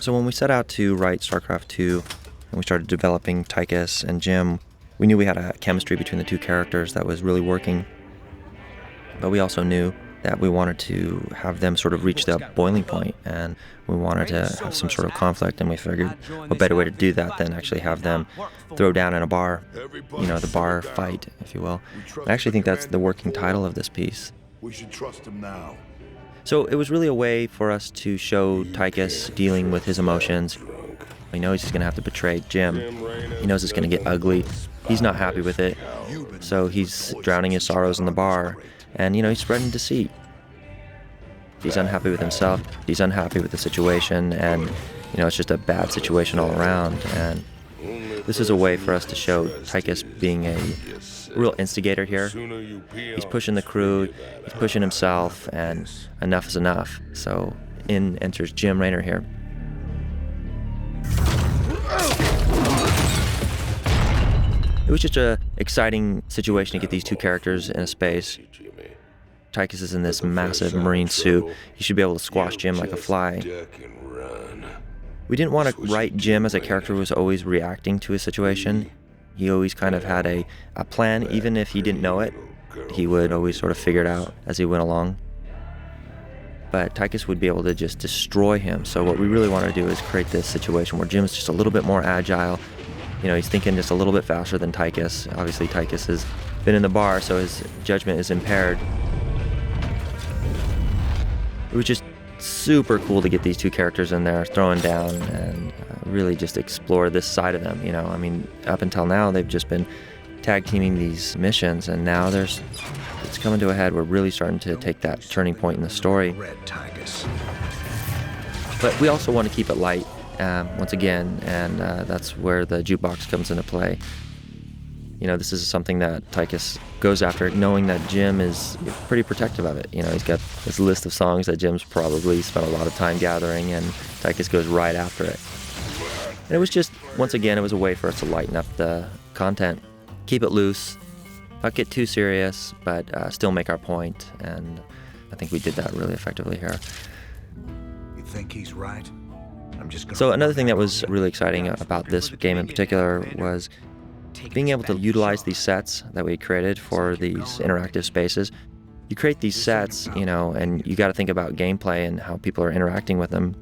So when we set out to write StarCraft II, and we started developing Tychus and Jim, we knew we had a chemistry between the two characters that was really working. But we also knew that we wanted to have them sort of reach the boiling point, and we wanted to have some sort of conflict, and we figured what better way to do that than actually have them throw down in a bar, the bar fight, if you will. I actually think that's the working title of this piece. We should trust him now. So it was really a way for us to show Tychus dealing with his emotions. He knows he's going to have to betray Jim. He knows it's going to get ugly. He's not happy with it, so he's drowning his sorrows in the bar, and he's spreading deceit. He's unhappy with himself, he's unhappy with the situation, and it's just a bad situation all around. And this is a way for us to show Tychus being a real instigator here. He's pushing the crew, he's pushing himself, and enough is enough. So in enters Jim Raynor here. It was just an exciting situation to get these two characters in a space. Tychus is in this massive marine suit. He should be able to squash Jim like a fly. We didn't want to write Jim as a character who was always reacting to his situation. He always kind of had a plan, even if he didn't know it. He would always sort of figure it out as he went along. But Tychus would be able to just destroy him. So what we really want to do is create this situation where Jim's just a little bit more agile. He's thinking just a little bit faster than Tychus. Obviously, Tychus has been in the bar, so his judgment is impaired. It was just super cool to get these two characters in there, throwing down, and really just explore this side of them. I mean, up until now, they've just been tag teaming these missions, and now it's coming to a head. We're really starting to take that turning point in the story. But we also want to keep it light, once again, and that's where the jukebox comes into play. This is something that Tychus goes after, knowing that Jim is pretty protective of it. He's got this list of songs that Jim's probably spent a lot of time gathering, and Tychus goes right after it. And it was just, once again, it was a way for us to lighten up the content, keep it loose, not get too serious, but still make our point, and I think we did that really effectively here. You think he's right? So another thing that was really exciting about this game in particular was being able to utilize these sets that we created for these interactive spaces. You create these sets, and you got to think about gameplay and how people are interacting with them.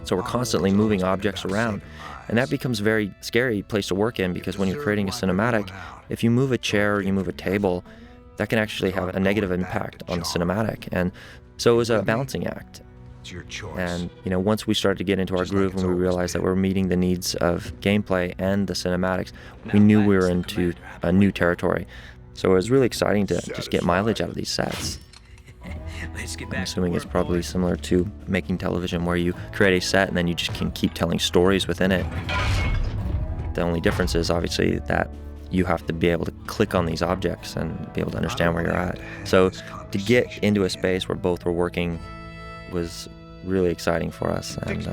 So we're constantly moving objects around, and that becomes a very scary place to work in, because when you're creating a cinematic, if you move a chair or you move a table, that can actually have a negative impact on the cinematic. And so it was a balancing act. And once we started to get into our groove and we realized that we're meeting the needs of gameplay and the cinematics, we knew we were into a new territory. So it was really exciting to just get mileage out of these sets. I'm assuming it's probably similar to making television, where you create a set and then you just can keep telling stories within it. The only difference is obviously that you have to be able to click on these objects and be able to understand where you're at. So to get into a space where both were working was really exciting for us, and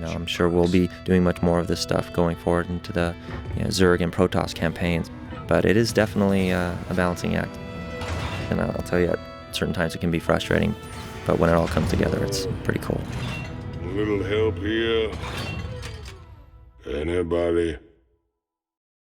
I'm sure we'll be doing much more of this stuff going forward into the Zerg and Protoss campaigns. But it is definitely a balancing act, and I'll tell you, at certain times it can be frustrating, but when it all comes together, it's pretty cool. A little help here? Anybody?